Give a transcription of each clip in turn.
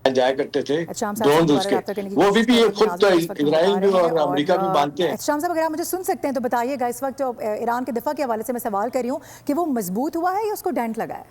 जाया करते थे एहतशाम साहब से ड्रोन दोबारा उसके, रब्ता करने की वो कोशिश भी कर ये रहे हैं, खुद तो मुनाज़िर इस वक्त हमें बता इजराइल भी रहे हैं। और और अमेरिका भी मानते हैं। एहतशाम साहब, अगर आप मुझे सुन सकते हैं तो बताइएगा। इस वक्त जो ईरान के दिफा के हवाले से मैं सवाल कर रही हूँ कि वो मजबूत हुआ है या उसको डेंट लगा है?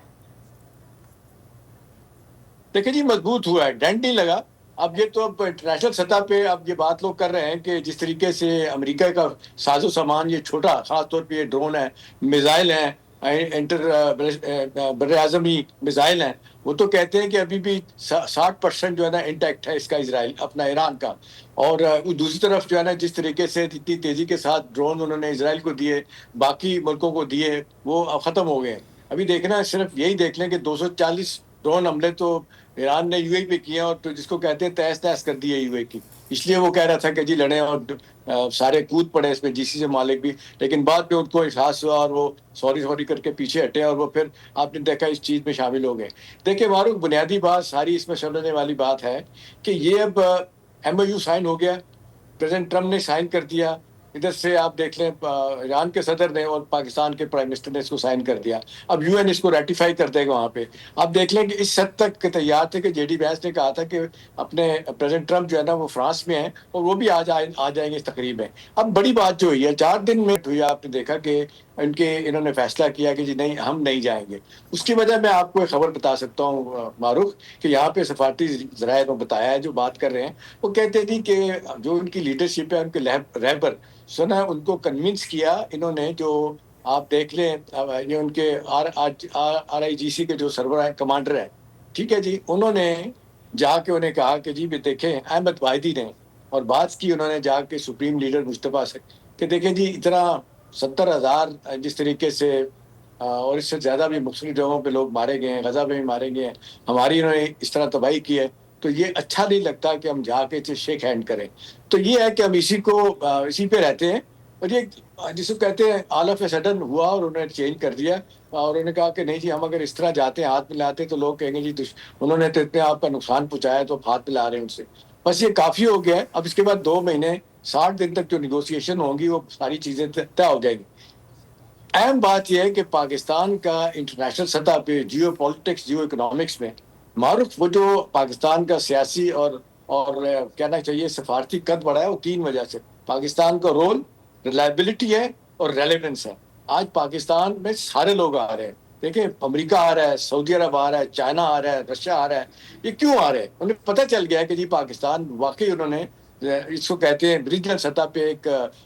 देखिए जी, मजबूत हुआ है, डेंट नहीं लगा। अब ये तो अब इंटरनेशनल सतह पे अब ये बात लोग कर रहे हैं कि जिस तरीके से अमेरिका का साजो सामान ये छोटा, खासतौर पे ये ड्रोन है, मिसाइल हैं, इंटर बर आजमी मिसाइल हैं, वो तो कहते हैं कि अभी भी 60% जो है ना इंटैक्ट है इसका, इसराइल अपना ईरान का। और दूसरी तरफ जो है ना, जिस तरीके से इतनी तेजी के साथ ड्रोन उन्होंने इसराइल को दिए, बाकी मुल्कों को दिए, वो अब खत्म हो गए। अभी देखना है, सिर्फ यही देख लें कि 240 ड्रोन हमले तो ईरान ने यूएई पे किए, और तो जिसको कहते हैं तहस नहस कर दी है यूएई की। इसलिए वो कह रहा था कि जी लड़े, और सारे कूद पड़े इसमें, जीसीसी मालिक भी। लेकिन बाद में उनको एहसास हुआ और वो सॉरी सॉरी करके पीछे हटे, और वो फिर आपने देखा इस चीज में शामिल हो गए। देखिए मारूफ, बुनियादी बात सारी इसमें समझने वाली बात है कि ये अब एमओयू साइन हो गया, प्रेसिडेंट ट्रम्प ने साइन कर दिया। इधर से आप देख लें, ईरान के सदर ने और पाकिस्तान के प्राइम मिनिस्टर ने इसको साइन कर दिया। अब यूएन इसको रेटिफाई कर देगा वहां पे। आप देख लें कि इस हद तक के तैयार थे कि जेडी वैंस ने कहा था कि अपने प्रेसिडेंट ट्रम्प जो है ना वो फ्रांस में है, और वो भी आ जाएंगे इस तकरीब में। अब बड़ी बात जो हुई है, 4 दिन में हुई, आपने देखा कि इन्होंने फैसला किया कि जी नहीं, हम नहीं जाएंगे। उसकी वजह मैं आपको एक खबर बता सकता हूँ मारूफ, कि यहाँ पे सफारती जराये को बताया है, जो बात कर रहे हैं, वो कहते हैं जी कि जो उनकी लीडरशिप है, उनके रहबर सुना, उनको कन्विंस किया इन्होंने। जो आप देख लें, ये उनके आर आई जी सी के जो सर्वर है, कमांडर है, ठीक है जी, उन्होंने जाके उन्हें कहा कि जी भी देखें, अहमद वाहिदी ने, और बात की उन्होंने जाके सुप्रीम लीडर मुस्तफा से कि देखें जी, इतना 70,000 जिस तरीके से और इससे ज्यादा भी मुख्तलिफ जगहों पे लोग मारे गए हैं, गजा में भी मारे गए हैं, हमारी इन्होंने इस तरह तबाही की है, तो ये अच्छा नहीं लगता कि हम जाके इसे शेक हैंड करें। तो ये है कि हम इसी पे रहते हैं। और ये जिसको कहते हैं ऑल ऑफ ए सडन हुआ, और उन्होंने चेंज कर दिया, और उन्होंने कहा कि नहीं जी, हम अगर इस तरह जाते हैं, हाथ मिलाते हैं, तो लोग कहेंगे जी उन्होंने तो इतने आपका नुकसान पहुंचाया, तो हाथ मिला रहे हैं उनसे। बस ये काफी हो गया है। अब इसके बाद 2 महीने 60 दिन तक जो निगोसिएशन होंगी, वो सारी चीजें तय हो जाएगी। अहम बात यह है कि पाकिस्तान का इंटरनेशनल सतह पे जियो पॉलिटिक्स, जियो इकोनॉमिक्स में मारूफ, वो जो पाकिस्तान का सियासी और कहना चाहिए सफारती कद बढ़ा है, वो 3 वजह से। पाकिस्तान का रोल, रिलायबिलिटी है, और रेलेवेंस है। आज पाकिस्तान में सारे लोग आ रहे हैं। देखिए, अमेरिका आ रहा है, सऊदी अरब आ रहा है, चाइना आ रहा है, रशिया आ रहा है। ये क्यों आ रहे हैं? उन्हें पता चल गया है कि जी पाकिस्तान वाकई, उन्होंने इसको कहते हैं रीजनल सतह पे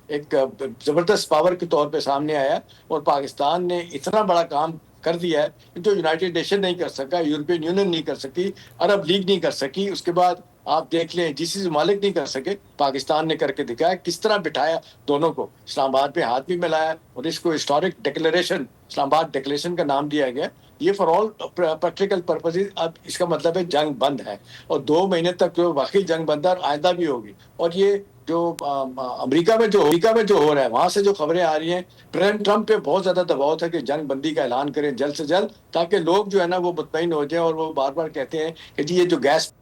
एक जबरदस्त पावर के तौर पे सामने आया। और पाकिस्तान ने इतना बड़ा काम कर दिया है जो यूनाइटेड नेशन नहीं कर सका, यूरोपियन यूनियन नहीं कर सकी, अरब लीग नहीं कर सकी, उसके बाद आप देख लें जीसीसी मालिक नहीं कर सके। पाकिस्तान ने करके दिखाया, किस तरह बिठाया दोनों को, इस्लामाबाद पे हाथ भी मिलाया, और इसको हिस्टोरिक डिक्लेरेशन, इस्लामाबाद डिक्लेरेशन का नाम दिया गया। ये फॉर ऑल प्रैक्टिकल पर्पजेज। अब इसका मतलब है जंग बंद है, और 2 महीने तक जो वाकई जंग बंद है, और आइंदा भी होगी। और ये जो अमेरिका में जो हो रहा है, वहां से जो खबरें आ रही हैं, प्रेसिडेंट ट्रम्प पे बहुत ज्यादा दबाव था कि जंग बंदी का ऐलान करें जल्द से जल्द, ताकि लोग जो है ना वो मुतमईन हो जाए। और वो बार बार कहते हैं कि जी ये जो गैस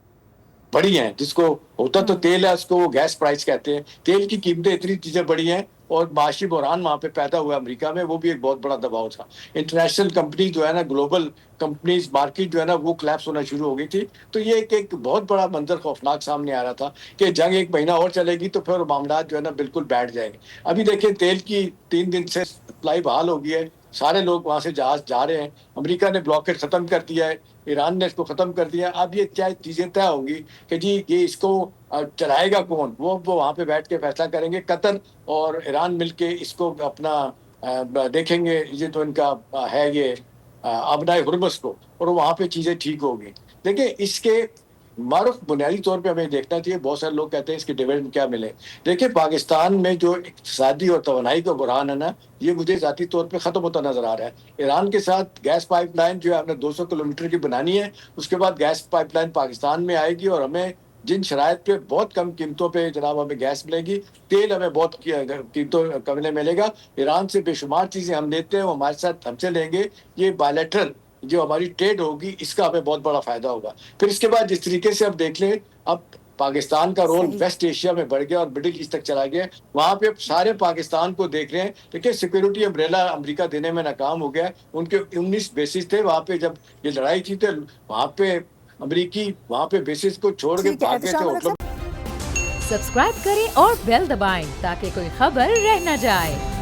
बढ़ी हैं, जिसको होता तो तेल है, उसको वो गैस प्राइस कहते हैं, तेल की कीमतें इतनी चीजें बढ़ी हैं, और माशी बहरान वहां पे पैदा हुआ अमेरिका में, वो भी एक बहुत बड़ा दबाव था। इंटरनेशनल कंपनी जो है ना, ग्लोबल कंपनीज मार्केट जो है ना, वो क्लैप्स होना शुरू हो गई थी। तो ये एक बहुत बड़ा मंजर खौफनाक सामने आ रहा था कि जंग 1 महीना और चलेगी तो फिर मामला जो है ना बिल्कुल बैठ जाएंगे। अभी देखिए, तेल की 3 दिन से सप्लाई बहाल हो गई है, सारे लोग वहां से जहाज जा रहे हैं। अमेरिका ने ब्लॉकेट खत्म कर दिया है, ईरान ने इसको खत्म कर दिया। अब ये क्या चीजें तय होंगी कि जी ये इसको चलाएगा कौन, वो वहां पे बैठ के फैसला करेंगे। कतर और ईरान मिलके इसको अपना देखेंगे, ये तो इनका है ये आबनाए हुर्मुस को, और वहां पे चीजें ठीक होगी। देखिए, इसके मारूफ बुनियादी तौर पे हमें देखना चाहिए। बहुत सारे लोग कहते हैं इसके डिविडेंड क्या मिले। देखिए, पाकिस्तान में जो इक्तिसादी और तवानाई का बुरहान है ना, ये मुझे जाती तौर पे खत्म होता नजर आ रहा है। ईरान के साथ गैस पाइपलाइन जो है हमने 200 किलोमीटर की बनानी है, उसके बाद गैस पाइपलाइन पाकिस्तान में आएगी, और हमें जिन शराइत पे बहुत कम कीमतों पे जनाब हमें गैस मिलेगी, तेल हमें बहुत कीमतों कम में मिलेगा। ईरान से बेशुमार चीजें हम लेते हैं, वो हमारे साथ हमसे लेंगे। ये बायलैटरल जो हमारी ट्रेड होगी, इसका हमें बहुत बड़ा फायदा होगा। फिर इसके बाद जिस तरीके से अब देख लें, अब पाकिस्तान का रोल सही। वेस्ट एशिया में बढ़ गया और मिडिल ईस्ट तक चला गया। वहां पे अब सारे पाकिस्तान को देख रहे हैं। देखिए, सिक्योरिटी अम्ब्रेला अमेरिका देने में नाकाम हो गया। उनके 19 बेसिस थे वहां पे, जब ये लड़ाई थी, तो वहां पे अमेरिकी वहां पे बेसिस को छोड़ के ठीक है भाग गए थे एहतशाम होटलों। अलग सब्सक्राइब करें और बेल दबाएं ताकि कोई खबर रह न जाए।